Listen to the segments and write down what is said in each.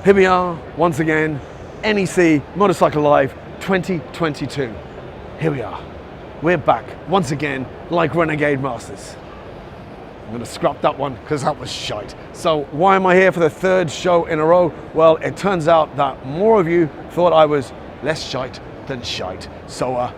Here we are, once again, NEC Motorcycle Live 2022. Here we are. We're back, once again, like Renegade Masters. I'm going to scrap that one because that was shite. So why am I here for the third show in a row? Well, it turns out that more of you thought I was less shite than shite. So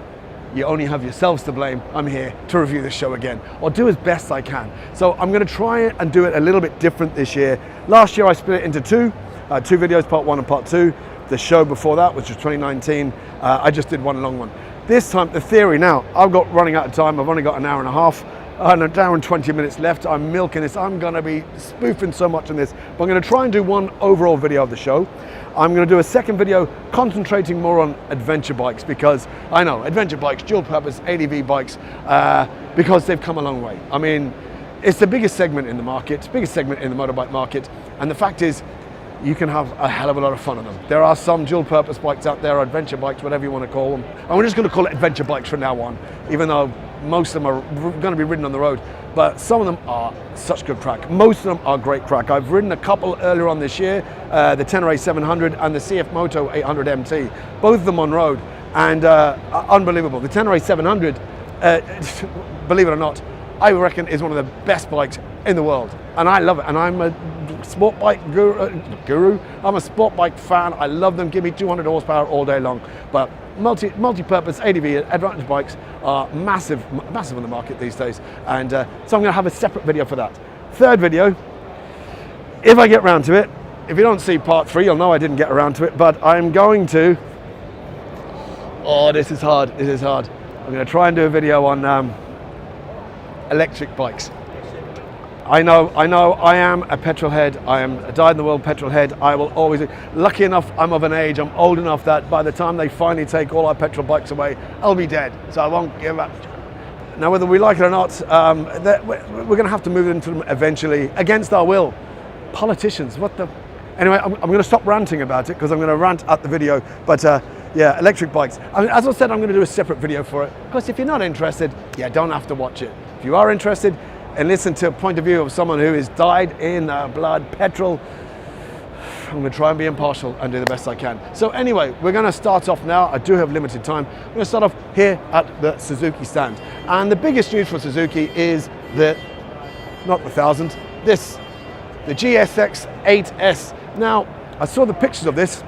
you only have yourselves to blame. I'm here to review the show again, or do as best I can. So I'm going to try and do it a little bit different this year. Last year I split it into two videos, part one and part two. The show before that, which was 2019, I just did one long one. This time, the theory now, I've got running out of time. I've only got an hour and a half, and an hour and 20 minutes left. I'm milking this. I'm going to be spoofing so much on this, but I'm going to try and do one overall video of the show. I'm going to do a second video concentrating more on adventure bikes, because I know adventure bikes, dual purpose, ADV bikes, because they've come a long way. I mean, it's the biggest segment in the market, biggest segment in the motorbike market, and the fact is, you can have a hell of a lot of fun on them. There are some dual purpose bikes out there, adventure bikes, whatever you want to call them. And we're just going to call it adventure bikes from now on, even though most of them are going to be ridden on the road. But some of them are such good crack. Most of them are great crack. I've ridden a couple earlier on this year, the Tenere 700 and the CF Moto 800 MT, both of them on road, and unbelievable. The Tenere 700, believe it or not, I reckon is one of the best bikes in the world, and I love it. And I'm a sport bike guru. I'm a sport bike fan. I love them. Give me 200 horsepower all day long. But multi-purpose ADV advantage bikes are massive on the market these days, and so I'm going to have a separate video for that. Third video, if I get round to it. If you don't see part three, you'll know I didn't get around to it. But I'm going to. Oh, this is hard. This is hard. I'm going to try and do a video on electric bikes. I know, I am a petrol head. I am a dyed-in-the-world petrol head. I will always, lucky enough, I'm of an age, I'm old enough that by the time they finally take all our petrol bikes away, I'll be dead. So I won't give up. Now, whether we like it or not, we're going to have to move into them eventually, against our will. Politicians, what the... Anyway, I'm going to stop ranting about it, because I'm going to rant at the video. But yeah, electric bikes. I mean, as I said, I'm going to do a separate video for it, because if you're not interested, yeah, don't have to watch it. If you are interested, and listen to a point of view of someone who is dyed in blood petrol, I'm going to try and be impartial and do the best I can. So anyway, we're going to start off now. I do have limited time. I'm going to start off here at the Suzuki stand. And the biggest news for Suzuki is the, not the 1000, this, the GSX 8S. Now, I saw the pictures of this,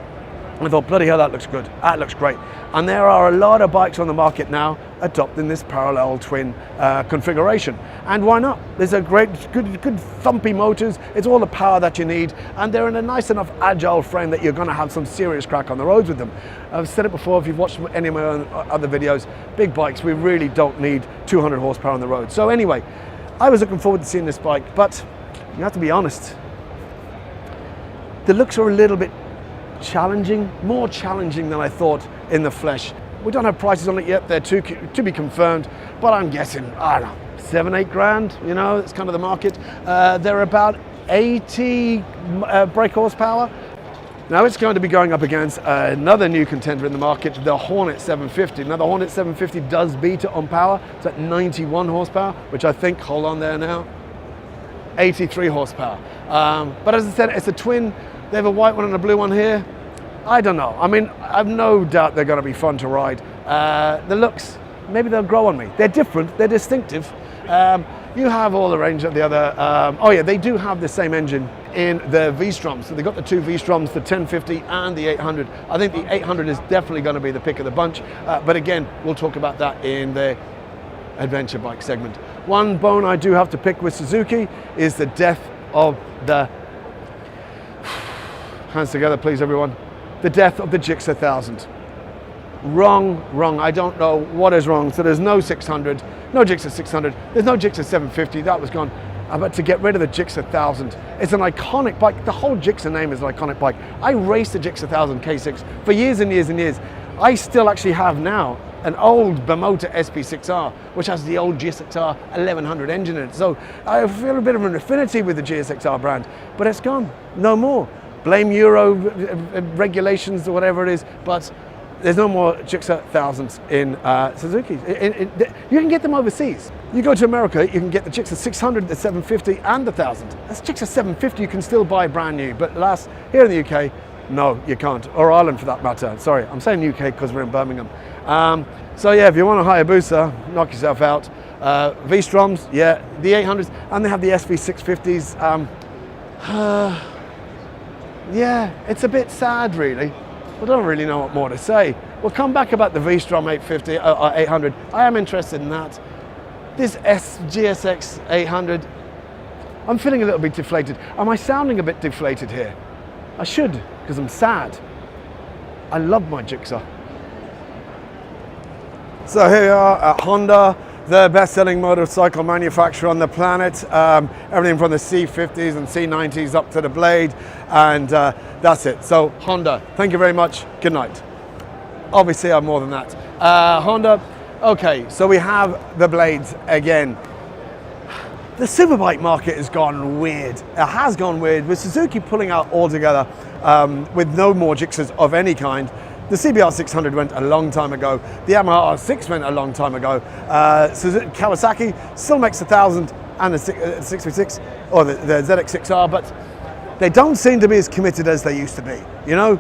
and I thought, bloody hell, that looks good. That looks great. And there are a lot of bikes on the market now adopting this parallel twin configuration. And why not? There's a great, good thumpy motors. It's all the power that you need. And they're in a nice enough agile frame that you're going to have some serious crack on the roads with them. I've said it before, if you've watched any of my other videos, big bikes, we really don't need 200 horsepower on the road. So anyway, I was looking forward to seeing this bike, but you have to be honest. The looks are a little bit challenging, more challenging than I thought in the flesh. We don't have prices on it yet, they're to be confirmed, but I'm guessing, I don't know, 7-8 grand, you know, it's kind of the market. They're about 80 brake horsepower. Now it's going to be going up against another new contender in the market, the Hornet 750. Now the Hornet 750 does beat it on power, it's at 91 horsepower, which I think, hold on there now, 83 horsepower. But as I said, it's a twin. They have a white one and a blue one here. I don't know. I mean, I've no doubt they're going to be fun to ride. The looks, maybe they'll grow on me. They're different, they're distinctive. You have all the range of the other, oh yeah, they do have the same engine in the V-Strom. So they've got the two V-Stroms, the 1050 and the 800. I think the 800 is definitely going to be the pick of the bunch. But again, we'll talk about that in the adventure bike segment. One bone I do have to pick with Suzuki is the death of the, hands together please everyone, the death of the Gixxer 1000. Wrong, I don't know what is wrong. So there's no 600, no Gixxer 600, there's no Gixxer 750, that was gone. But to get rid of the Gixxer 1000, it's an iconic bike. The whole Gixxer name is an iconic bike. I raced the Gixxer 1000 K6 for years and years and years. I still actually have now an old Bimota SP6R, which has the old GSXR 1100 engine in it. So I feel a bit of an affinity with the GSXR brand, but it's gone, no more. Blame Euro regulations or whatever it is, but There's no more Gixxer 1000s in Suzuki. You can get them overseas. You go to America, you can get the Gixxer 600, the 750, and the 1000. That's Gixxer 750 you can still buy brand new, but here in the UK, no, you can't. Or Ireland for that matter. Sorry, I'm saying UK because we're in Birmingham. So yeah, if you want a Hayabusa, knock yourself out. V-Stroms, yeah, the 800s, and they have the SV650s. Yeah, it's a bit sad really. I don't really know what more to say. We'll come back about the V-Strom 850, 800. I am interested in that. This GSX 800, I'm feeling a little bit deflated. Am I sounding a bit deflated here? I should, because I'm sad. I love my Gixxer. So here we are at Honda, the best-selling motorcycle manufacturer on the planet. Everything from the C50s and C90s up to the Blade, and that's it. So Honda, thank you very much. Good night. Obviously, I'm more than that. Honda. Okay, so we have the Blades again. The superbike market has gone weird. It has gone weird with Suzuki pulling out altogether with no more Gixxers of any kind. The CBR 600 went a long time ago. The Yamaha R6 went a long time ago. Kawasaki still makes 1000 and the 636 or the ZX6R, but they don't seem to be as committed as they used to be. You know,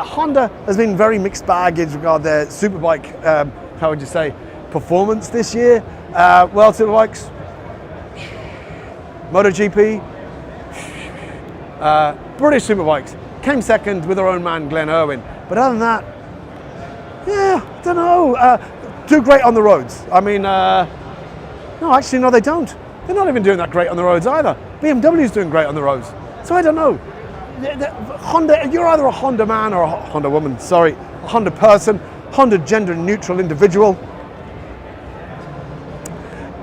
Honda has been very mixed bag in regard their superbike, how would you say, performance this year. World Superbikes, MotoGP, British Superbikes came second with their own man Glenn Irwin. But other than that, yeah, I don't know. Do great on the roads. I mean, no, actually, no, they don't. They're not even doing that great on the roads either. BMW's doing great on the roads. So I don't know. Honda, you're either a Honda man or a Honda woman, sorry, a Honda person, Honda gender neutral individual.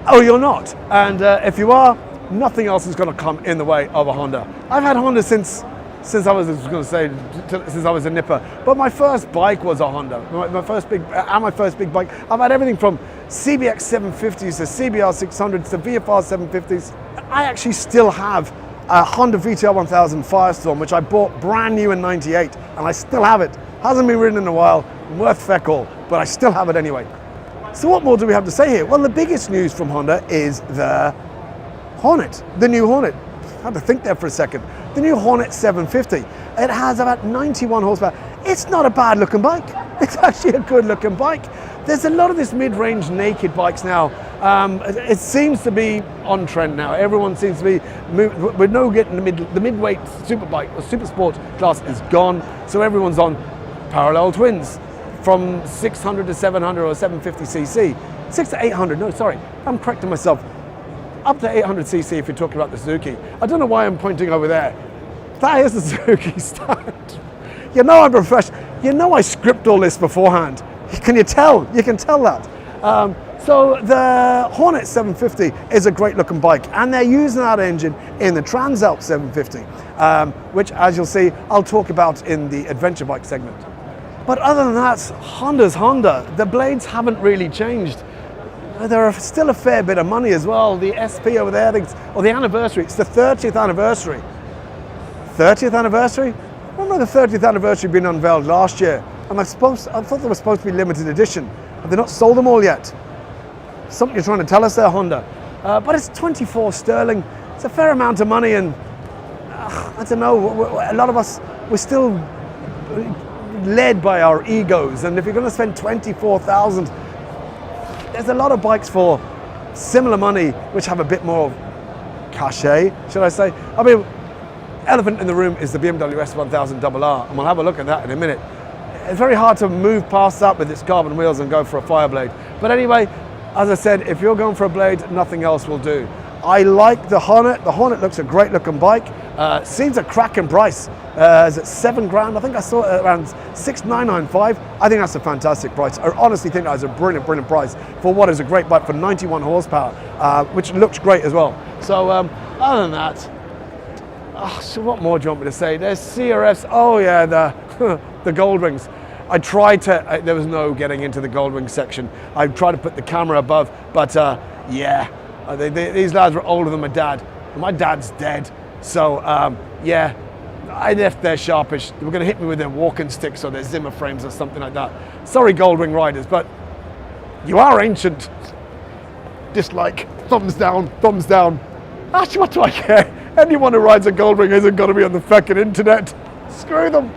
Oh, you're not. And if you are, nothing else is going to come in the way of a Honda. I've had Honda since I was going to say since I was a nipper, but my first bike was a Honda. My first big bike. I've had everything from CBX 750s to CBR 600s to VFR 750s. I actually still have a Honda VTR 1000 Firestorm, which I bought brand new in '98, and I still have it. Hasn't been ridden in a while, worth feck all, but I still have it anyway. So what more do we have to say here? Well, the biggest news from Honda is the Hornet, the new Hornet. I had to think there for a second. The new Hornet 750. It has about 91 horsepower. It's not a bad looking bike. It's actually a good looking bike. There's a lot of this mid-range naked bikes now. It seems to be on trend now. Everyone seems to be, we're no getting the midweight superbike or super sport class is gone. So everyone's on parallel twins from 600 to 700 or 750cc. 6 to 800, no, sorry. I'm correcting myself. Up to 800cc if you're talking about the Suzuki. I don't know why I'm pointing over there. That is the Suzuki stand. You know I'm professional. You know I script all this beforehand. Can you tell? You can tell that. So the Hornet 750 is a great looking bike, and they're using that engine in the Transalp 750, which, as you'll see, I'll talk about in the adventure bike segment. But other than that, Honda's Honda. The blades haven't really changed. They're still a fair bit of money as well. The SP over there, or the anniversary, it's the 30th anniversary. 30th anniversary? I remember the 30th anniversary being unveiled last year, and I thought they were supposed to be limited edition. Have they not sold them all yet? Something you're trying to tell us there, Honda. But it's 24 sterling. It's a fair amount of money, and I don't know, a lot of us, we're still led by our egos, and if you're going to spend 24,000, there's a lot of bikes for similar money which have a bit more cachet, should I say. I mean, elephant in the room is the BMW S1000RR, and we'll have a look at that in a minute. It's very hard to move past that with its carbon wheels and go for a Fireblade. But anyway, as I said, if you're going for a blade, nothing else will do. I like the Hornet. The Hornet looks a great looking bike. Seems a cracking price. Is it $7,000? I think I saw it around $6,995. I think that's a fantastic price. I honestly think that is a brilliant, brilliant price for what is a great bike for 91 horsepower, which looks great as well. So other than that, so what more do you want me to say? There's CRFs. Oh yeah, the gold rings. I tried to, there was no getting into the gold ring section. I tried to put the camera above, but yeah, these lads were older than my dad. My dad's dead. So yeah, I left there sharpish. They were going to hit me with their walking sticks or their Zimmer frames or something like that. Sorry, Goldwing riders, but you are ancient. Dislike, thumbs down, thumbs down. Actually, what do I care? Anyone who rides a Goldwing isn't going to be on the fucking internet. Screw them.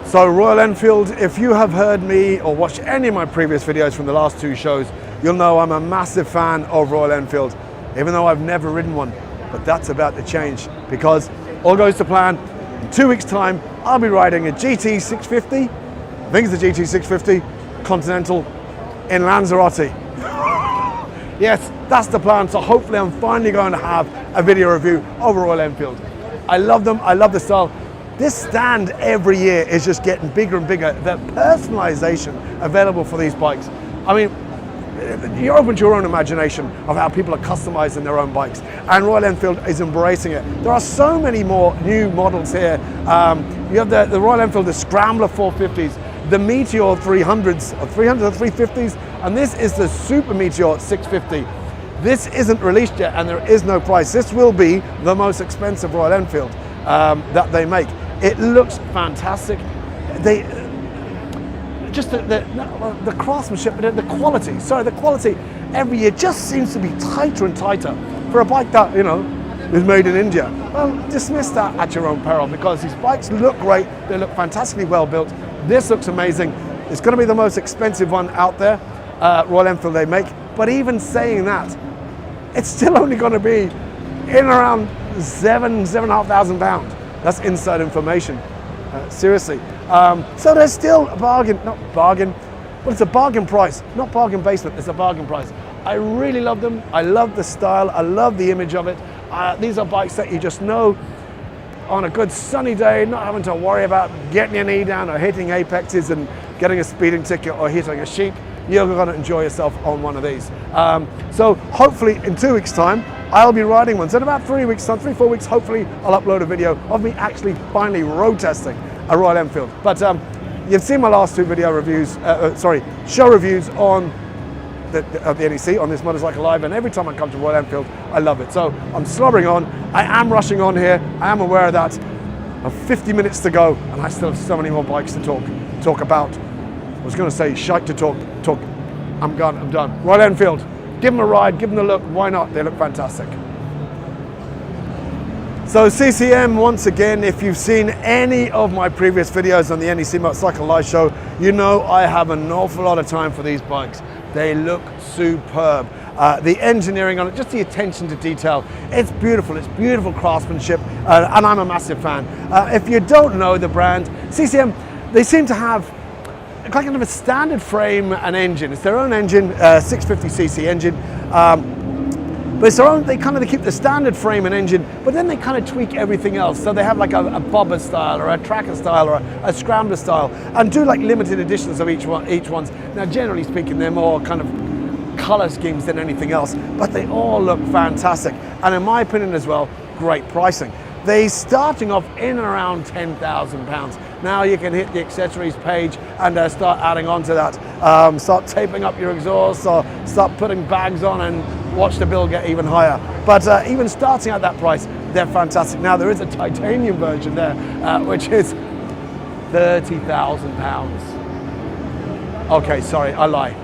So Royal Enfield, if you have heard me or watched any of my previous videos from the last 2 shows, you'll know I'm a massive fan of Royal Enfield, even though I've never ridden one. But that's about to change, because all goes to plan. In 2 weeks' time, I'll be riding a GT650, I think it's the GT650 Continental in Lanzarote. Yes, that's the plan. So hopefully I'm finally going to have a video review of Royal Enfield. I love them, I love the style. This stand every year is just getting bigger and bigger. The personalization available for these bikes. I mean, you're open to your own imagination of how people are customizing their own bikes, and Royal Enfield is embracing it. There are so many more new models here. You have the Royal Enfield, the Scrambler 450s, the Meteor 300s, or 300 or 350s, and this is the Super Meteor 650. This isn't released yet, and there is no price. This will be the most expensive Royal Enfield that they make. It looks fantastic. Just the craftsmanship, the quality. Sorry, the quality every year just seems to be tighter and tighter for a bike that, you know, is made in India. Well, dismiss that at your own peril, because these bikes look great. They look fantastically well built. This looks amazing. It's going to be the most expensive one out there, Royal Enfield they make. But even saying that, it's still only going to be in around £7,500. That's inside information. Seriously. So there's still a bargain, not bargain, but it's a bargain price, not bargain basement, it's a bargain price. I really love them. I love the style. I love the image of it. These are bikes that you just know on a good sunny day, not having to worry about getting your knee down or hitting apexes and getting a speeding ticket or hitting a sheep. You're going to enjoy yourself on one of these. So hopefully in 2 weeks' time, I'll be riding one. So in about 3 weeks, 3-4 weeks, hopefully I'll upload a video of me actually finally road testing a Royal Enfield. But you've seen my last 2 video reviews, show reviews on the NEC, on this Motorcycle Live, and every time I come to Royal Enfield, I love it. So I'm slobbering on. I am rushing on here. I am aware of that. I have 50 minutes to go, and I still have so many more bikes to talk about. I was going to say shite to talk. I'm gone. I'm done. Royal Enfield. Give them a ride. Give them a look. Why not? They look fantastic. So CCM, once again, if you've seen any of my previous videos on the NEC Motorcycle Live Show, you know I have an awful lot of time for these bikes. They look superb. The engineering on it, just the attention to detail, it's beautiful craftsmanship, and I'm a massive fan. If you don't know the brand, CCM, they seem to have kind of a standard frame and engine. It's their own engine, 650cc engine. But it's their own, they keep the standard frame and engine, but then they kind of tweak everything else. So they have like a bobber style or a tracker style or a scrambler style, and do like limited editions of each one's. Now, generally speaking, they're more kind of color schemes than anything else, but they all look fantastic. And in my opinion as well, great pricing. They're starting off in and around £10,000. Now you can hit the accessories page and start adding on to that. Start taping up your exhaust or start putting bags on and watch the bill get even higher. But even starting at that price, they're fantastic. Now there is a titanium version there, which is £30,000. Okay, sorry, I lie.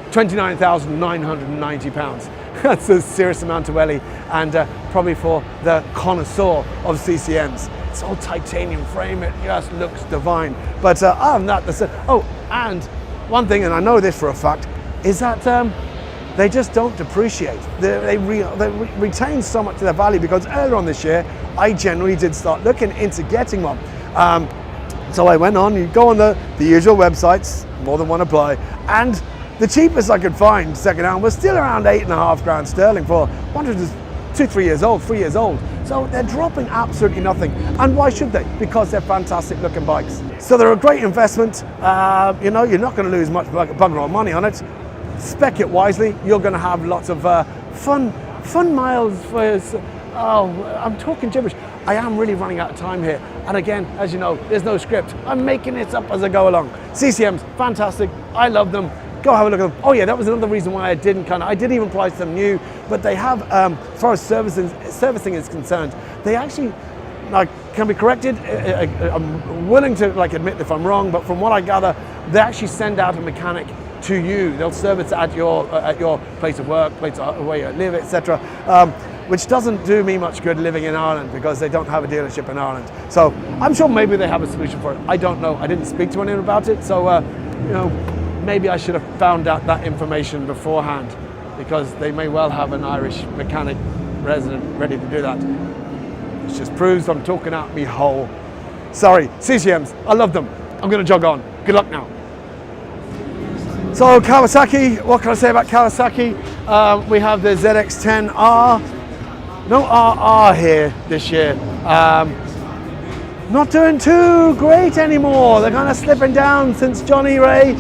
£29,990. That's a serious amount to Ellie, and probably for the connoisseur of CCMs. It's all titanium frame, it just looks divine. But other than that, that's it. Oh, and one thing, and I know this for a fact, is that they just don't depreciate. They retain so much of their value, because earlier on this year, I generally did start looking into getting one. So I went on, you go on the usual websites, more than one apply, and the cheapest I could find second-hand was still around £8,500 sterling for one that was 3 years old. So they're dropping absolutely nothing. And why should they? Because they're fantastic looking bikes. So they're a great investment. You know, you're not going to lose much bugger all money on it. Spec it wisely. You're going to have lots of fun miles for. Oh, I'm talking gibberish. I am really running out of time here. And again, as you know, there's no script. I'm making it up as I go along. CCMs, fantastic. I love them. Go have a look at them. Oh yeah, that was another reason why I didn't I did even price them new, but they have, as far as servicing is concerned, they actually can be corrected. I'm willing to admit if I'm wrong, but from what I gather, they actually send out a mechanic to you. They'll service at your place of work, place where you live, etc. Which doesn't do me much good living in Ireland, because they don't have a dealership in Ireland. So I'm sure maybe they have a solution for it. I don't know. I didn't speak to anyone about it, so maybe I should have found out that information beforehand, because they may well have an Irish mechanic resident ready to do that. It just proves I'm talking out me hole. Sorry, CCMs, I love them. I'm going to jog on. Good luck now. So Kawasaki, what can I say about Kawasaki? We have the ZX-10R. No RR here this year. Not doing too great anymore. They're kind of slipping down since Johnny Ray.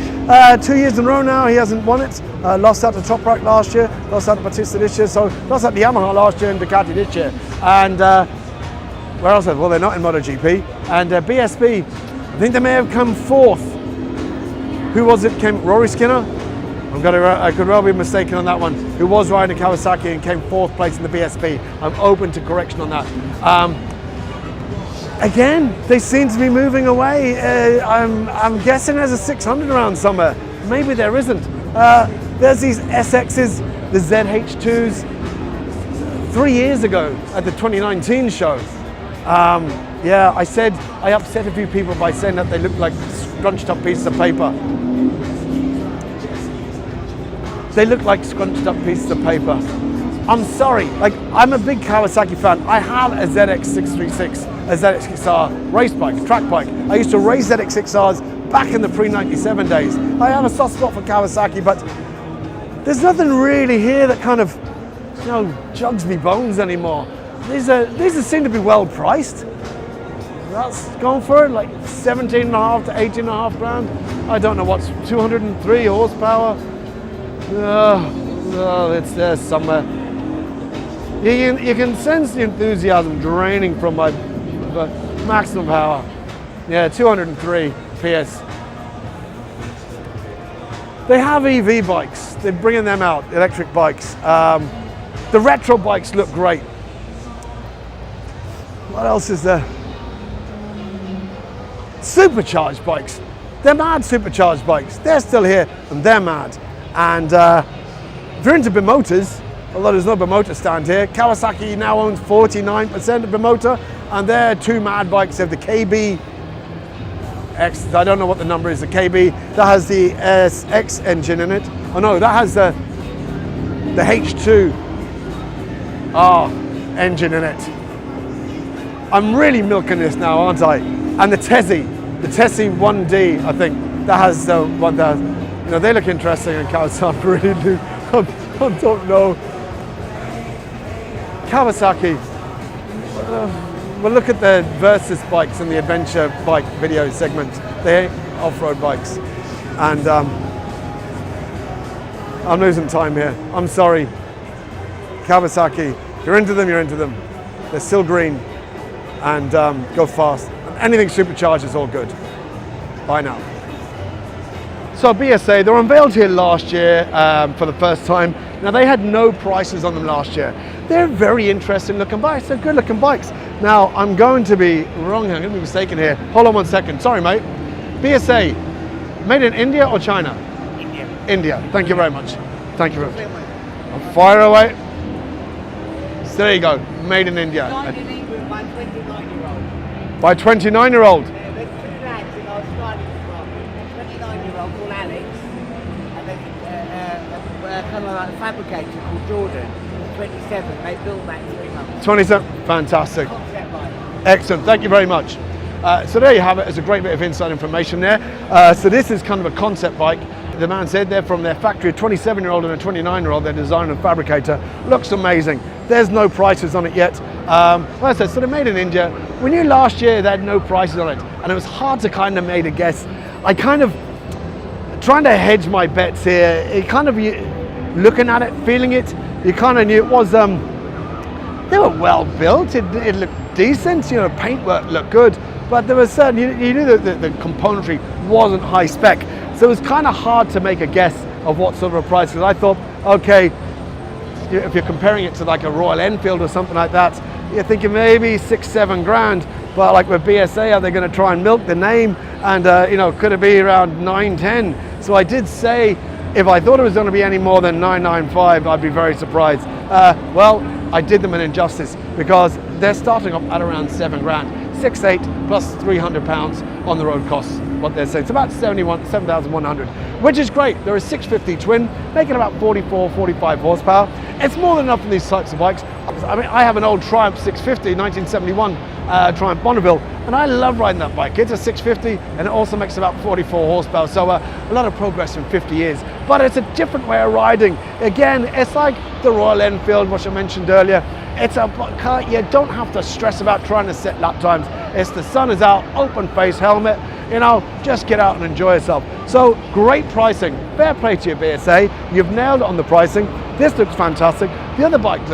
2 years in a row now, he hasn't won it. Lost out to Toprak last year, lost out to Batista this year, so lost out to Yamaha last year and Ducati this year. And where else? Well, they're not in MotoGP. And BSB, I think they may have come fourth. Who was it? Came Rory Skinner? I could well be mistaken on that one. Who was riding a Kawasaki and came fourth place in the BSB. I'm open to correction on that. Again, they seem to be moving away. I'm guessing there's a 600 around somewhere. Maybe there isn't. There's these SXs, the ZH2s. 3 years ago at the 2019 show. Yeah, I upset a few people by saying that they looked like scrunched up pieces of paper. They look like scrunched up pieces of paper. I'm sorry, I'm a big Kawasaki fan. I have a ZX636, a ZX6R race bike, track bike. I used to race ZX6Rs back in the pre-97 days. I have a soft spot for Kawasaki, but there's nothing really here that kind of, jugs me bones anymore. These seem to be well priced. That's going for it, like 17.5 to 18.5 grand. I don't know what's 203 horsepower. It's there somewhere. You can sense the enthusiasm draining from my maximum power. Yeah, 203 PS. They have EV bikes. They're bringing them out, electric bikes. The retro bikes look great. What else is there? Supercharged bikes. They're mad supercharged bikes. They're still here and they're mad. And if you're into Bimotors, although there's no Bimotor stand here, Kawasaki now owns 49% of Bimotor, and they're two mad bikes. They have the KB X, I don't know what the number is, the KB, that has the SX engine in it. Oh no, that has the H2R engine in it. I'm really milking this now, aren't I? And the Tezzy 1D, I think, that has the 1000. They look interesting in Kawasaki, really do. I don't know. Kawasaki. We'll look at the Versus bikes and the adventure bike video segment. They're off-road bikes. And I'm losing time here. I'm sorry. Kawasaki, you're into them, you're into them. They're still green. And go fast. Anything supercharged is all good. Bye now. So BSA, they were unveiled here last year for the first time. Now they had no prices on them last year. They're very interesting looking bikes. They're good looking bikes. Now I'm going to be wrong here. I'm going to be mistaken here. Hold on 1 second. Sorry, mate. BSA, made in India or China? India. India. Thank you very much. Thank you very much. I'll fire away. So there you go. Made in India. Made in England by 29-year-old. By 29-year-old. There's two lads in our styling department. A 29-year-old called Alex, and then kind of like a fabricator called Jordan. 27. They built that in 3 months. 27. Fantastic. Concept bike. Excellent. Thank you very much. So there you have it. It's a great bit of inside information there. So this is kind of a concept bike. The man said they're from their factory, a 27-year-old and a 29-year-old, their designer and fabricator. Looks amazing. There's no prices on it yet. Like I said, so they're made in India. We knew last year they had no prices on it, and it was hard to kind of make a guess. I kind of, trying to hedge my bets here, it kind of, looking at it, feeling it, you kind of knew it was, they were well built, it looked decent, paintwork looked good, but there was certain, you knew that the componentry wasn't high spec. So it was kind of hard to make a guess of what sort of a price, because I thought, okay, if you're comparing it to like a Royal Enfield or something like that, you're thinking maybe 6-7 grand. But like with BSA, are they going to try and milk the name? And could it be around 9-10? So I did say, if I thought it was going to be any more than 995, I'd be very surprised. Well, I did them an injustice, because they're starting off at around 7 grand. 6.8 plus £300 on the road costs, what they're saying. It's about 7,100, which is great. They're a 650 twin, making about 44, 45 horsepower. It's more than enough for these types of bikes. I mean, I have an old Triumph 650, 1971 Triumph Bonneville, and I love riding that bike. It's a 650, and it also makes about 44 horsepower, so a lot of progress in 50 years. But it's a different way of riding. Again, it's like the Royal Enfield, which I mentioned earlier. It's a car you don't have to stress about trying to set lap times. It's the sun is out, open face helmet, just get out and enjoy yourself. So great pricing, fair play to your BSA. You've nailed it on the pricing. This looks fantastic. The other bikes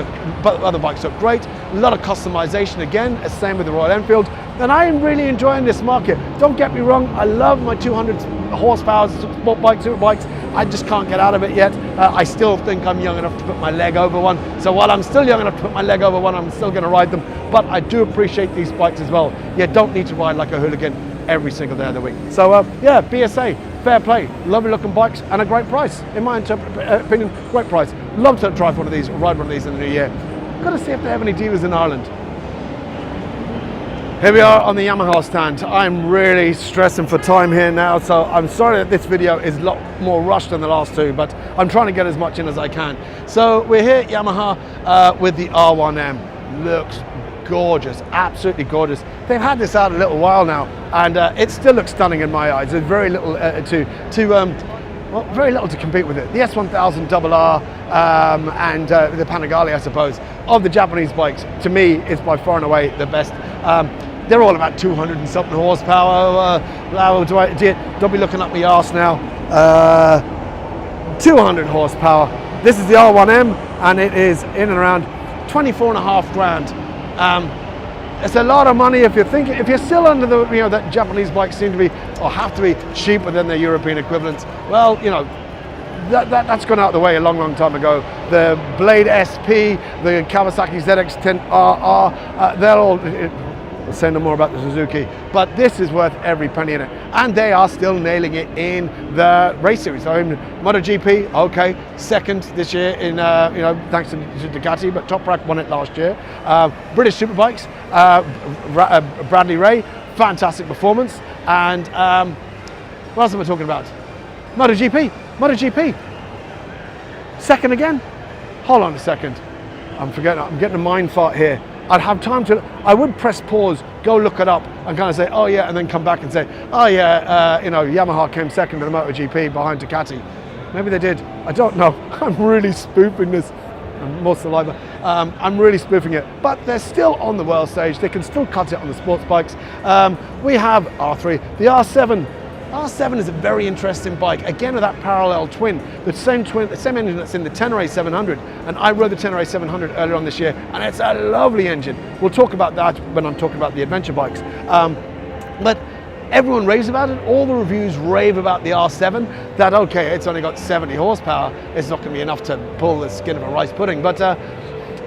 look great. A lot of customization again, same with the Royal Enfield. And I am really enjoying this market. Don't get me wrong, I love my 200 horsepower sport bikes, super bikes. I just can't get out of it yet. I still think I'm young enough to put my leg over one. So while I'm still young enough to put my leg over one, I'm still going to ride them. But I do appreciate these bikes as well. You don't need to ride like a hooligan every single day of the week. So yeah, BSA, fair play, lovely looking bikes and a great price. In my opinion, great price. Love to drive one of these or ride one of these in the new year. Got to see if they have any dealers in Ireland. Here we are on the Yamaha stand. I'm really stressing for time here now, so I'm sorry that this video is a lot more rushed than the last two, but I'm trying to get as much in as I can. So we're here at Yamaha with the R1M. Looks gorgeous, absolutely gorgeous. They've had this out a little while now, and it still looks stunning in my eyes. There's very little very little to compete with it. The S1000 RR and the Panigale, I suppose, of the Japanese bikes, to me, is by far and away the best. They're all about 200 and something horsepower. Don't be looking up my arse now. 200 horsepower. This is the R1M, and it is in and around 24.5 grand. It's a lot of money if you're still under the, that Japanese bikes seem to be, or have to be, cheaper than their European equivalents. Well, that's gone out of the way a long, long time ago. The Blade SP, the Kawasaki ZX-10RR, they're all, we'll say no more about the Suzuki, but this is worth every penny in it. And they are still nailing it in the race series. So in MotoGP, okay, second this year in, thanks to Ducati, but Top Rack won it last year. British Superbikes, Bradley Ray, fantastic performance. And what else am I talking about? MotoGP, second again. Hold on a second, I'm getting a mind fart here. I'd have time to, I would press pause, go look it up and kind of say, oh yeah, and then come back and say, oh yeah, Yamaha came second in the MotoGP behind Ducati. Maybe they did, I don't know. I'm really spoofing this, more saliva. I'm really spoofing it, but they're still on the world stage. They can still cut it on the sports bikes. We have R3, the R7. R7 is a very interesting bike, again with that parallel twin, the same engine that's in the Tenere 700, and I rode the Tenere 700 earlier on this year, and it's a lovely engine. We'll talk about that when I'm talking about the adventure bikes. But everyone raves about it, all the reviews rave about the R7, that okay, it's only got 70 horsepower, it's not going to be enough to pull the skin of a rice pudding, but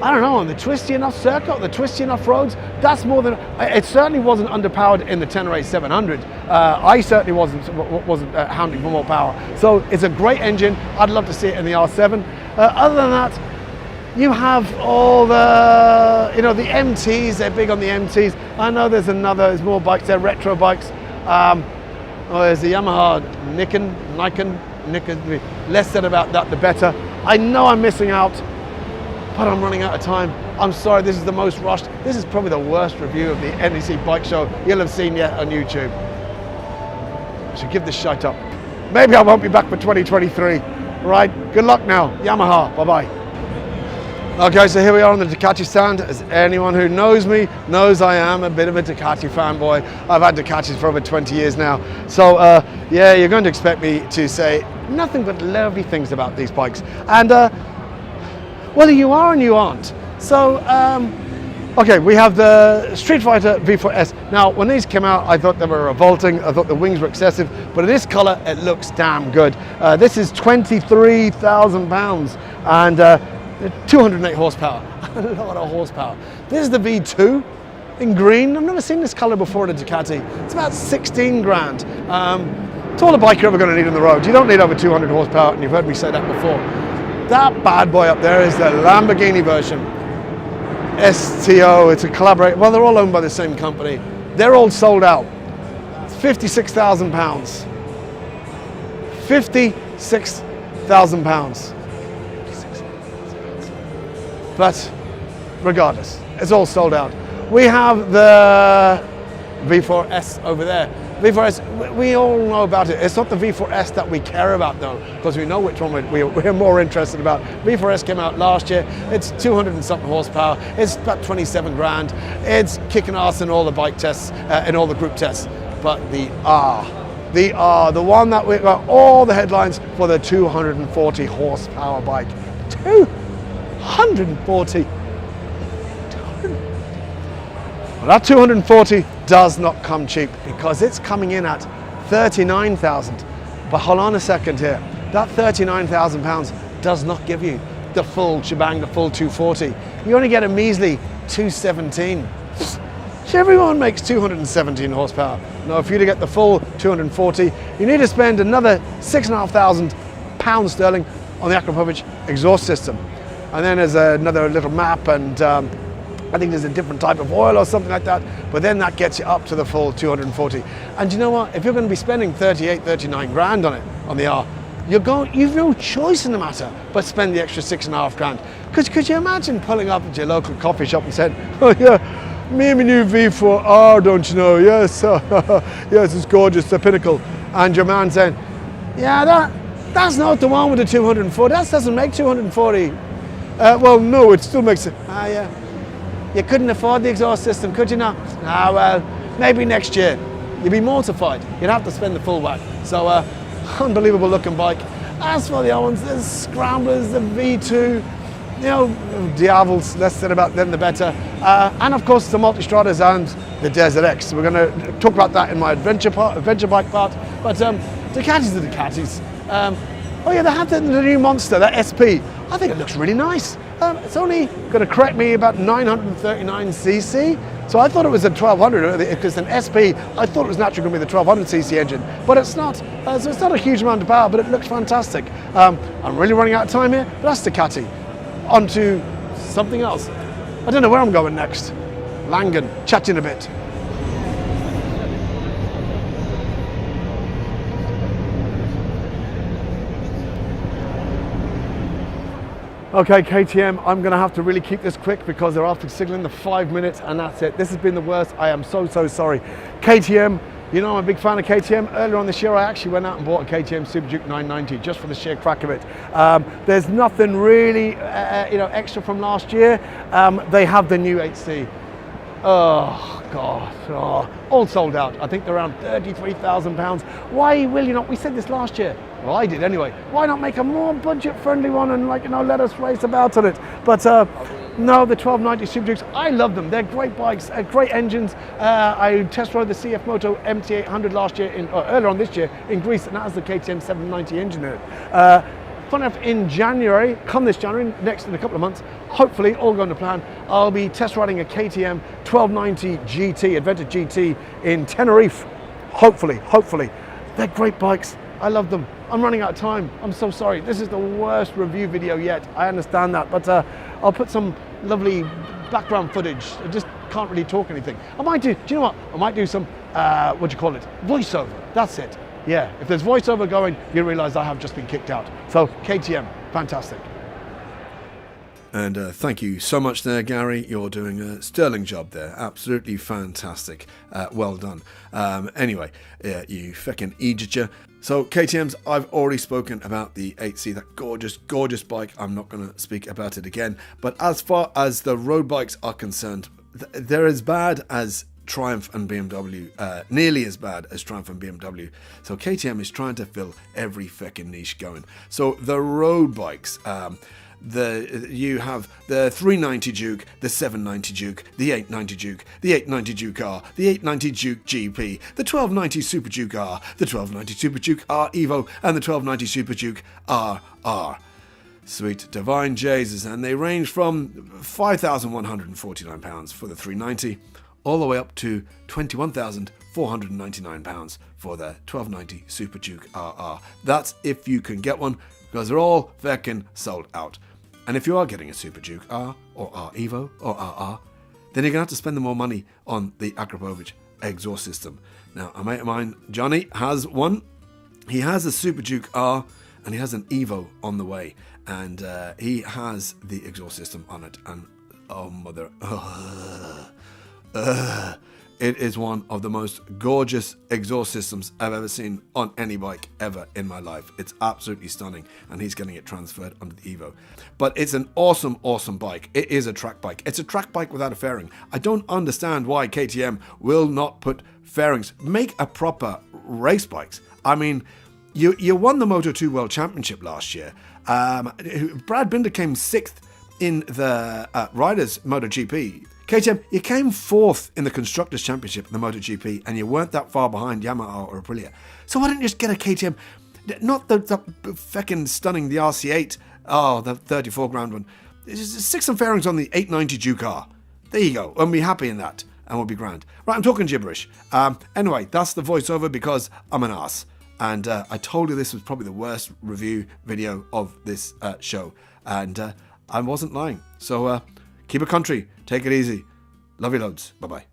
I don't know, on the twisty enough circuit, the twisty enough roads, that's more than, it certainly wasn't underpowered in the Tenere 700. I certainly wasn't hounding for more power. So it's a great engine. I'd love to see it in the R7. Other than that, you have all the, the MTs, they're big on the MTs. I know there's more bikes, they're retro bikes. There's the Yamaha Nikon, less said about that, the better. I know I'm missing out, but I'm running out of time. I'm sorry, this is the most rushed. This is probably the worst review of the NEC bike show you'll have seen yet on YouTube. I should give this shite up. Maybe I won't be back for 2023. Right, good luck now. Yamaha, bye-bye. Okay, so here we are on the Ducati stand. As anyone who knows me knows, I am a bit of a Ducati fanboy. I've had Ducatis for over 20 years now. So yeah, you're going to expect me to say nothing but lovely things about these bikes. And well, you are and you aren't. So Okay, we have the Street Fighter V4S. Now, when these came out, I thought they were revolting. I thought the wings were excessive, but in this color, it looks damn good. This is £23,000 and 208 horsepower. A lot of horsepower. This is the V2 in green. I've never seen this color before in a Ducati. It's about 16 grand. It's all a bike you're ever going to need on the road. You don't need over 200 horsepower, and you've heard me say that before. That bad boy up there is the Lamborghini version. STO, it's a collaboration. Well, they're all owned by the same company. They're all sold out. It's £56,000. £56,000. But regardless, it's all sold out. We have the V4S over there. V4S, we all know about it. It's not the V4S that we care about though, because we know which one we're more interested about. V4S came out last year. It's 200 and something horsepower. It's about 27 grand. It's kicking ass in all the bike tests, in all the group tests. But the one that we got all the headlines for the 240 horsepower bike. 240. Well, that 240 does not come cheap because it's coming in at 39,000. But hold on a second here. That 39,000 pounds does not give you the full shebang, the full 240. You only get a measly 217. So everyone makes 217 horsepower. Now, if you to get the full 240, you need to spend another £6,500 sterling on the Akrapovic exhaust system. And then there's another little map, and I think there's a different type of oil or something like that, but then that gets you up to the full 240. And you know what? If you're going to be spending 38, 39 grand on it, on the R, you've no choice in the matter but spend the extra 6.5 grand. Because could you imagine pulling up at your local coffee shop and saying, oh yeah, me and my new V4R, don't you know? Yes, yes, it's gorgeous, the pinnacle. And your man saying, yeah, that's not the one with the 240, that doesn't make 240. Well, no, it still makes it. Ah, yeah. You couldn't afford the exhaust system, could you not? Ah, well, maybe next year. You'd be mortified. You'd have to spend the full whack. So, unbelievable looking bike. As for the other ones, there's Scramblers, the V2, you know, Diavels, less said about them the better. And of course, the Multistradas and the Desert X. We're going to talk about that in my adventure bike part. But Ducatis are Ducatis. Oh yeah, they have the new Monster, that SP. I think it looks really nice. It's only going to correct me about 939cc. So I thought it was a 1200 because an SP, I thought it was naturally going to be the 1200cc engine, but it's not. So it's not a huge amount of power, but it looks fantastic. I'm really running out of time here, but that's Ducati. On to something else. I don't know where I'm going next. Langen, chat in a bit. Okay, KTM, I'm going to have to really keep this quick because they're after signaling the 5 minutes and that's it. This has been the worst. I am so sorry. KTM, you know I'm a big fan of KTM. Earlier on this year, I actually went out and bought a KTM Super Duke 990 just for the sheer crack of it. There's nothing really extra from last year. They have the new 8C. Oh God, all sold out. I think they're around £33,000. Why will you not? We said this last year. Well, I did anyway. Why not make a more budget-friendly one and let us race about on it? But no, the 1290 Super Dukes, I love them. They're great bikes, great engines. I test rode the CF Moto MT800 last year, earlier on this year in Greece, and that has the KTM 790 engine in it. Fun enough, in January, this January, in a couple of months, hopefully, all going to plan, I'll be test riding a KTM 1290 GT, Adventure GT in Tenerife. Hopefully. They're great bikes. I love them. I'm running out of time. I'm so sorry. This is the worst review video yet. I understand that, but I'll put some lovely background footage. I just can't really talk anything. I might do you know what? I might do some, voiceover. That's it. Yeah, if there's voiceover going, you realise I have just been kicked out. So KTM, fantastic. And thank you so much there, Gary. You're doing a sterling job there. Absolutely fantastic. Well done. Anyway, you feckin' idiot. So KTM's, I've already spoken about the 8C, that gorgeous bike. I'm not going to speak about it again. But as far as the road bikes are concerned, they're as bad as Triumph and BMW, nearly as bad as Triumph and BMW. So KTM is trying to fill every feckin' niche going. So the road bikes, you have the 390 Duke, the 790 Duke, the 890 Duke, the 890 Duke R, the 890 Duke GP, the 1290 Super Duke R, the 1290 Super Duke R Evo, and the 1290 Super Duke RR. Sweet divine Jesus, and they range from £5,149 for the 390 all the way up to £21,499 for the 1290 Super Duke RR. That's if you can get one, because they're all feckin' sold out. And if you are getting a Super Duke R or R Evo or RR, then you're going to have to spend more money on the Akrapovic exhaust system. Now, a mate of mine, Johnny, has one. He has a Super Duke R and he has an Evo on the way. And he has the exhaust system on it. And, oh, mother... it is one of the most gorgeous exhaust systems I've ever seen on any bike ever in my life. It's absolutely stunning, and he's getting it transferred onto the Evo. But it's an awesome, awesome bike. It is a track bike. It's a track bike without a fairing. I don't understand why KTM will not put fairings. Make a proper race bikes. I mean, you won the Moto2 World Championship last year. Brad Binder came 6th in the Riders MotoGP. KTM, you came 4th in the Constructors' Championship in the MotoGP, and you weren't that far behind Yamaha or Aprilia. So why don't you just get a KTM, not the feckin' stunning, the RC8, the 34 grand one. Stick some fairings on the 890 Duke R. There you go, and be happy in that, and we'll be grand. Right, I'm talking gibberish. Anyway, that's the voiceover because I'm an ass. And I told you this was probably the worst review video of this show. And I wasn't lying. So keep it country. Take it easy. Love you loads. Bye-bye.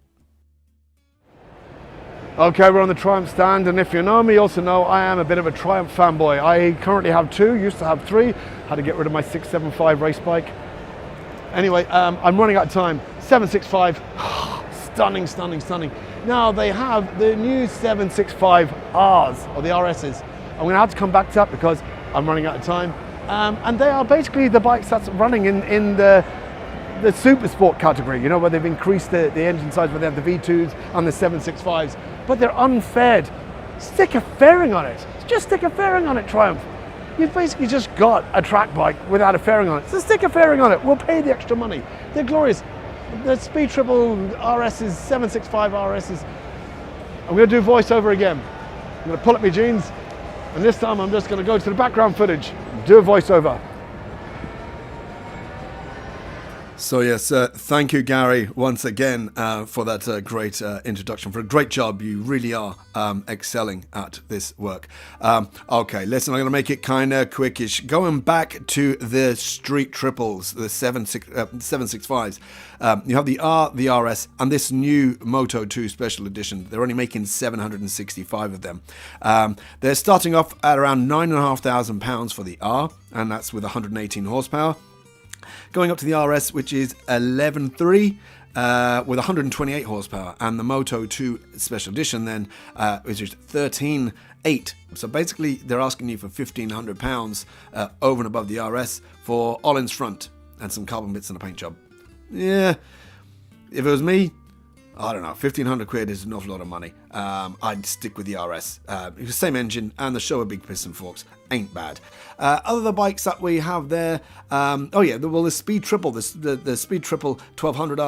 Okay, we're on the Triumph stand. And if you know me, you also know I am a bit of a Triumph fanboy. I currently have 2. Used to have 3. Had to get rid of my 675 race bike. Anyway, I'm running out of time. 765. Stunning, stunning, stunning. Now they have the new 765Rs, or the RSs. I'm going to have to come back to that because I'm running out of time. And they are basically the bikes that's running in the super sport category, you know, where they've increased the engine size, where they have the V2s and the 765s, but they're unfaired. Stick a fairing on it. Just stick a fairing on it, Triumph. You've basically just got a track bike without a fairing on it. So stick a fairing on it. We'll pay the extra money. They're glorious. The Speed Triple RSs, 765 RSs. I'm going to do voiceover again. I'm going to pull up my jeans, and this time I'm just going to go to the background footage and do a voiceover. So yes, thank you, Gary, once again for that great introduction, for a great job. You really are excelling at this work. Okay, listen, I'm going to make it kind of quickish. Going back to the street triples, the 765s, you have the R, the RS, and this new Moto 2 Special Edition. They're only making 765 of them. They're starting off at around £9,500 for the R, and that's with 118 horsepower. Going up to the RS, which is 11.3 with 128 horsepower, and the Moto 2 Special Edition then, which is 13.8. So basically, they're asking you for £1,500 over and above the RS for Ollins front and some carbon bits and a paint job. Yeah, if it was me, I don't know, 1,500 quid is an awful lot of money. I'd stick with the RS. It's the same engine, and the Showa big piston forks ain't bad. Other bikes that we have there, the Speed Triple, the Speed Triple 1200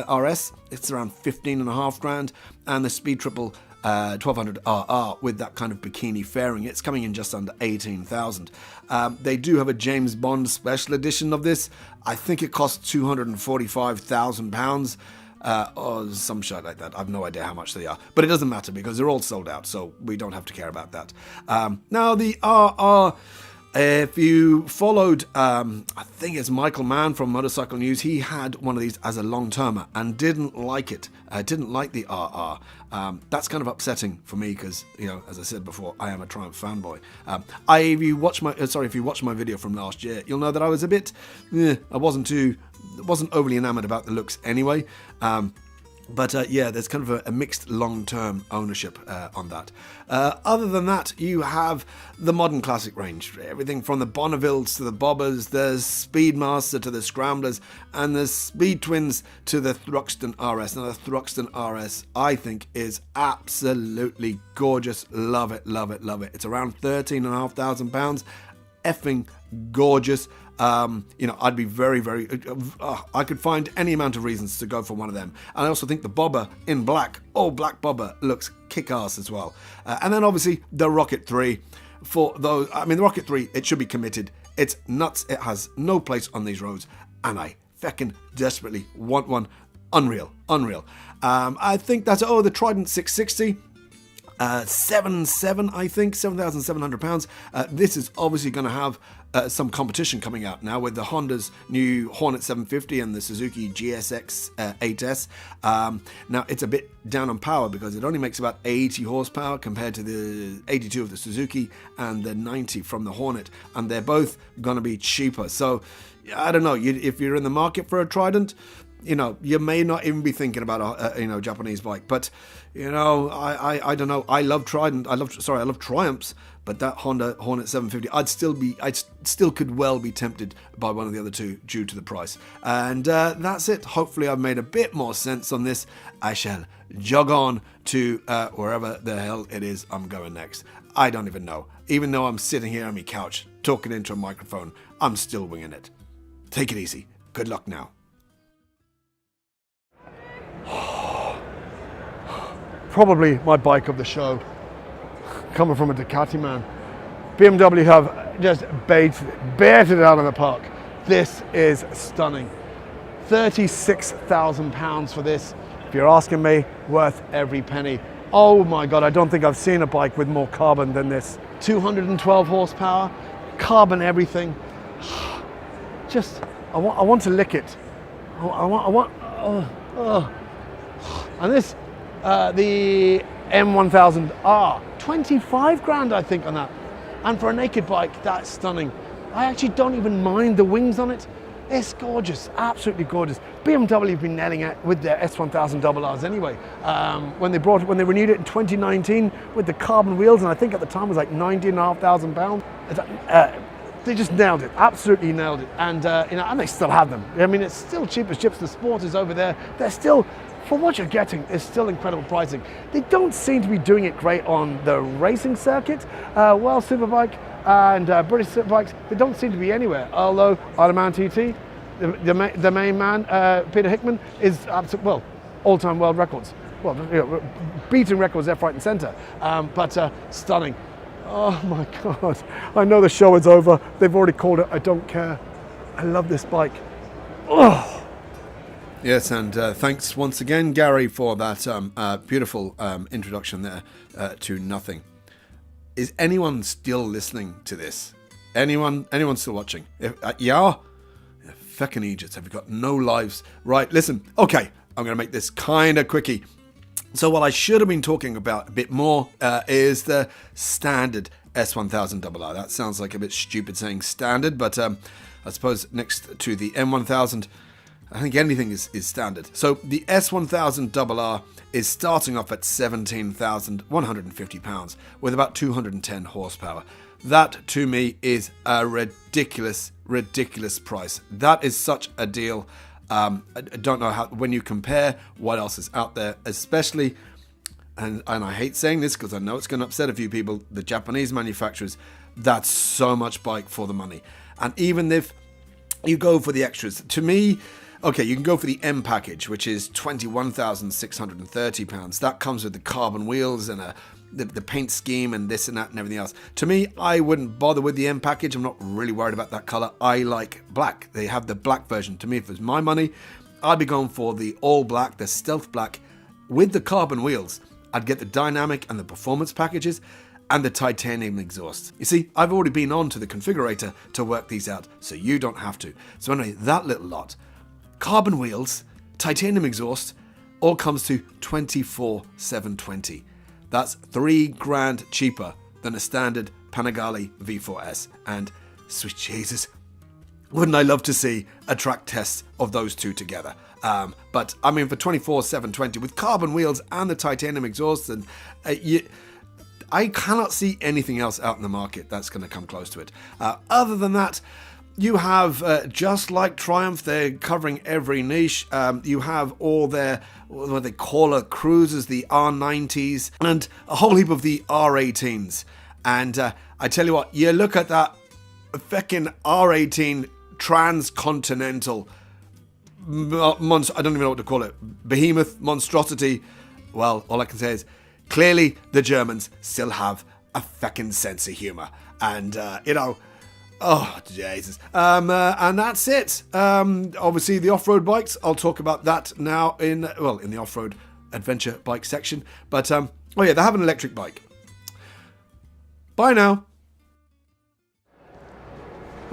RS, it's around 15.5 grand, and the Speed Triple 1200 RR with that kind of bikini fairing, it's coming in just under 18,000. They do have a James Bond Special Edition of this. I think it costs £245,000. Or some shit like that. I have no idea how much they are, but it doesn't matter because they're all sold out, so we don't have to care about that. Now the RR, if you followed, I think it's Michael Mann from Motorcycle News, he had one of these as a long-termer and didn't like it. Didn't like the RR. That's kind of upsetting for me because, you know, as I said before, I am a Triumph fanboy. If you watch my video from last year, you'll know that I was a bit, I wasn't overly enamored about the looks anyway. But there's kind of a mixed long-term ownership on that. Other than that, you have the modern classic range. Everything from the Bonnevilles to the Bobbers, the Speedmaster to the Scramblers, and the Speed Twins to the Thruxton RS. Now, the Thruxton RS, I think, is absolutely gorgeous. Love it, love it, love it. It's around £13,500. Effing gorgeous. I'd be very, very, I could find any amount of reasons to go for one of them. And I also think the bobber in black, all black bobber, looks kick-ass as well. And then obviously the Rocket 3, the Rocket 3, it should be committed. It's nuts. It has no place on these roads, and I feckin' desperately want one. Unreal. I think that's, the Trident 660. 7,700, I think, £7,700. This is obviously going to have some competition coming out now with the Honda's new Hornet 750 and the Suzuki GSX 8S. Now, it's a bit down on power because it only makes about 80 horsepower compared to the 82 of the Suzuki and the 90 from the Hornet, and they're both going to be cheaper. So, I don't know, if you're in the market for a Trident, you may not even be thinking about a Japanese bike, but I don't know. I love Trident. I love Triumphs, but that Honda Hornet 750, I still could well be tempted by one of the other two due to the price. And that's it. Hopefully, I've made a bit more sense on this. I shall jog on to wherever the hell it is I'm going next. I don't even know. Even though I'm sitting here on my couch talking into a microphone, I'm still winging it. Take it easy. Good luck now. Probably my bike of the show, coming from a Ducati man. BMW have just baited it out of the park. This is stunning. £36,000 for this. If you're asking me, worth every penny. Oh my God, I don't think I've seen a bike with more carbon than this. 212 horsepower, carbon everything. I want to lick it. And this, the M1000R, 25 grand I think on that. And for a naked bike, that's stunning. I actually don't even mind the wings on it. It's gorgeous, absolutely gorgeous. BMW have been nailing it with their S1000RRs anyway. When they renewed it in 2019 with the carbon wheels, and I think at the time it was like £90,500. They just nailed it, absolutely nailed it. And and they still have them. I mean, it's still cheap as chips. The Sport is over there. They're still, for what you're getting, it's still incredible pricing. They don't seem to be doing it great on the racing circuit. Well, Superbike and British Superbikes, they don't seem to be anywhere. Although Isle of Man TT, the main man, Peter Hickman, is all-time world records. Well, beating records left, right, and centre. But stunning. Oh my God! I know the show is over. They've already called it. I don't care. I love this bike. Oh. Yes, and thanks once again, Gary, for that beautiful introduction there to nothing. Is anyone still listening to this? Anyone still watching? Yeah? Feckin' Egypt, have you got no lives? Right, listen. Okay, I'm going to make this kind of quickie. So what I should have been talking about a bit more is the standard S1000RR. That sounds like a bit stupid saying standard, but I suppose next to the M1000, I think anything is standard. So the S1000RR is starting off at £17,150 with about 210 horsepower. That, to me, is a ridiculous price. That is such a deal. I don't know how, when you compare what else is out there, especially, and I hate saying this because I know it's going to upset a few people, the Japanese manufacturers, that's so much bike for the money. And even if you go for the extras, to me, okay, you can go for the M package, which is £21,630. That comes with the carbon wheels and the paint scheme and this and that and everything else. To me, I wouldn't bother with the M package. I'm not really worried about that color. I like black. They have the black version. To me, if it was my money, I'd be going for the all black, the stealth black with the carbon wheels. I'd get the dynamic and the performance packages and the titanium exhaust. You see, I've already been on to the configurator to work these out, so you don't have to. So anyway, that little lot, carbon wheels, titanium exhaust, all comes to $24,720. That's $3,000 cheaper than a standard Panigale V4S. And sweet Jesus, wouldn't I love to see a track test of those two together? But I mean, for $24,720 with carbon wheels and the titanium exhaust, and I cannot see anything else out in the market that's going to come close to it. Other than that, you have, just like Triumph, they're covering every niche. You have all their, what they call it, cruisers, the R90s, and a whole heap of the R18s. And I tell you what, you look at that feckin' R18 transcontinental I don't even know what to call it, behemoth monstrosity. Well, all I can say is clearly the Germans still have a feckin' sense of humour, and oh Jesus, and that's it. Obviously the off-road bikes, I'll talk about that now in the off-road adventure bike section, but oh yeah, they have an electric bike. Bye now.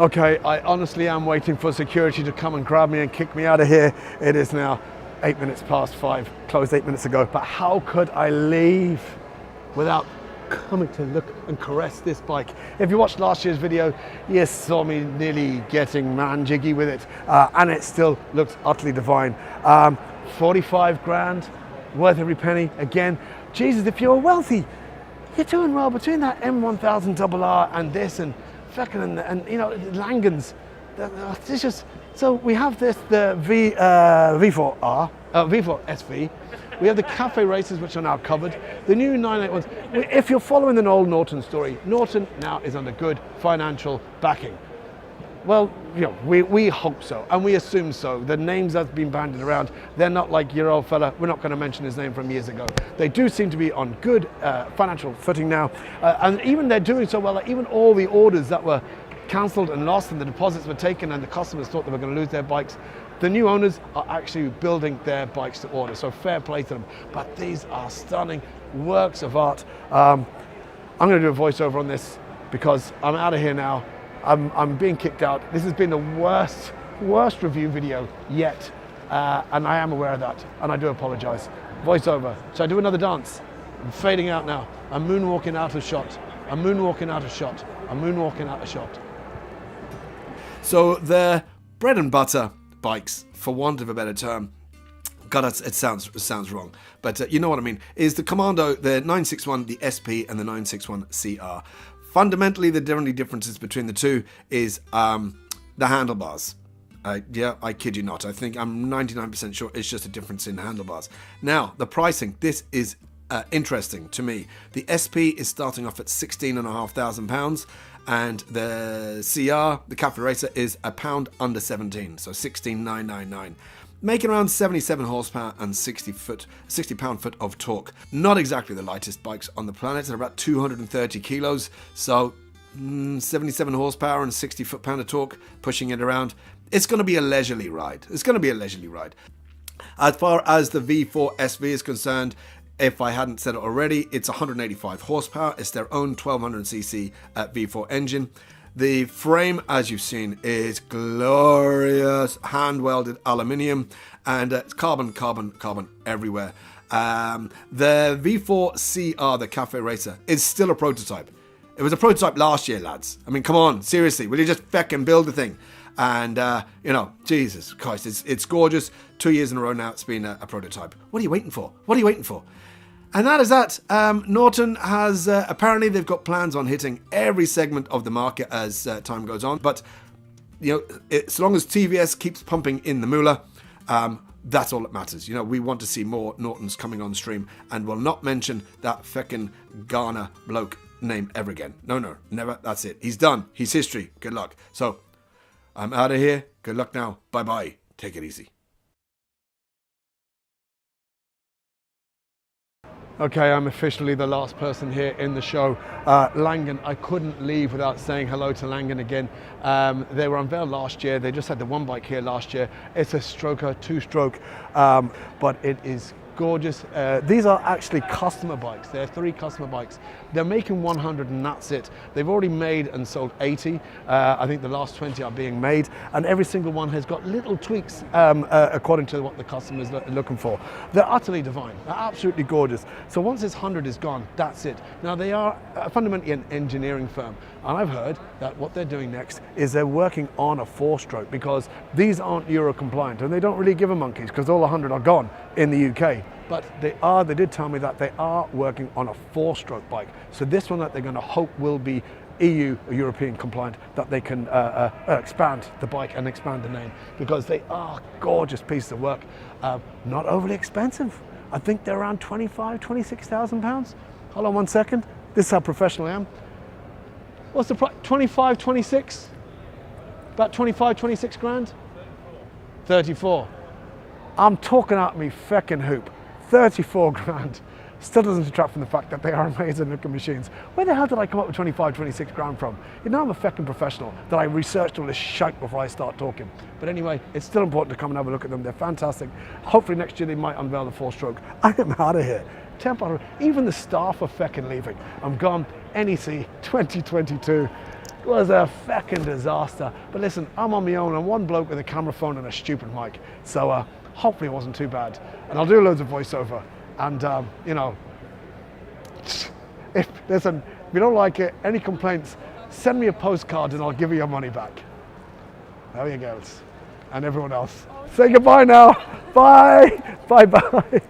Okay, I honestly am waiting for security to come and grab me and kick me out of here. It is now 8 minutes past 5, closed 8 minutes ago. But how could I leave without coming to look and caress this bike? If you watched last year's video, you saw me nearly getting man jiggy with it, and it still looks utterly divine. 45 grand, worth every penny. Again, Jesus, if you're wealthy, you're doing well between that M1000RR and this, and fucking and Langens. It's just, so we have this, the V4R, V4 SV. We have the cafe races, which are now covered. The new 981s. If you're following the old Norton story, Norton now is under good financial backing. Well, we hope so, and we assume so. The names that's been bandied around, they're not like your old fella. We're not going to mention his name from years ago. They do seem to be on good financial footing now, and even they're doing so well that even all the orders that were cancelled and lost, and the deposits were taken, and the customers thought they were going to lose their bikes, the new owners are actually building their bikes to order. So fair play to them. But these are stunning works of art. I'm going to do a voiceover on this because I'm out of here now. I'm being kicked out. This has been the worst review video yet, and I am aware of that, and I do apologize. Voiceover. So I do another dance. I'm fading out now. I'm moonwalking out of shot. I'm moonwalking out of shot. I'm moonwalking out of shot. So they're bread and butter bikes, for want of a better term. God, it sounds wrong, but you know what I mean. Is the Commando, the 961, the SP, and the 961 CR. Fundamentally, the only differences between the two is the handlebars. Yeah, I kid you not. I think I'm 99% sure it's just a difference in handlebars. Now, the pricing. This is interesting to me. The SP is starting off at £16,500, and the CR, the Cafe Racer, is £1 under 17, so 16,999. Making around 77 horsepower and 60 pound-foot of torque. Not exactly the lightest bikes on the planet. They're about 230 kilos, so 77 horsepower and 60 foot-pound of torque, pushing it around. It's going to be a leisurely ride. As far as the V4 SV is concerned, if I hadn't said it already, it's 185 horsepower. It's their own 1200cc V4 engine. The frame, as you've seen, is glorious, hand-welded aluminium, and it's carbon everywhere. The V4 CR, the Cafe Racer, is still a prototype. It was a prototype last year, lads. I mean, come on, seriously, will you just feckin' build the thing? And, Jesus Christ, it's gorgeous. 2 years in a row now, it's been a prototype. What are you waiting for? And that is that. Norton has, apparently they've got plans on hitting every segment of the market as time goes on. But, as long as TVS keeps pumping in the moolah, that's all that matters. We want to see more Nortons coming on stream, and we'll not mention that feckin' Ghana bloke name ever again. No, never. That's it. He's done. He's history. Good luck. So, I'm out of here. Good luck now. Bye-bye. Take it easy. Okay, I'm officially the last person here in the show. Langen, I couldn't leave without saying hello to Langen again. They were unveiled last year. They just had the one bike here last year. It's a stroker, two-stroke, but it is gorgeous. These are actually customer bikes. They're 3 customer bikes. They're making 100 and that's it. They've already made and sold 80. I think the last 20 are being made, and every single one has got little tweaks according to what the customer's looking for. They're utterly divine. They're absolutely gorgeous. So once this 100 is gone, that's it. Now they are fundamentally an engineering firm, and I've heard that what they're doing next is they're working on a 4-stroke, because these aren't Euro compliant and they don't really give a monkeys, because all 100 are gone in the UK. But they did tell me that they are working on a 4-stroke bike. So this one that they're going to hope will be EU or European compliant, that they can expand the bike and expand the name, because they are gorgeous pieces of work. Not overly expensive. I think they're around 26,000 pounds. Hold on one second. This is how professional I am. What's the price? 25, 26? About 25, 26 grand? 34. I'm talking out me feckin' hoop. 34 grand. Still doesn't detract from the fact that they are amazing looking machines. Where the hell did I come up with 25, 26 grand from? You know I'm a feckin' professional, that I researched all this shite before I start talking. But anyway, it's still important to come and have a look at them. They're fantastic. Hopefully next year they might unveil the 4-stroke. I am out of here. Tempo, even the staff are feckin' leaving. I'm gone. NEC 2022 was a feckin' disaster. But listen, I'm on my own. I'm one bloke with a camera phone and a stupid mic. So hopefully it wasn't too bad. And I'll do loads of voiceover. And, you know, if you don't like it, any complaints, send me a postcard and I'll give you your money back. There you go. And everyone else. Say goodbye now. Bye. Bye-bye.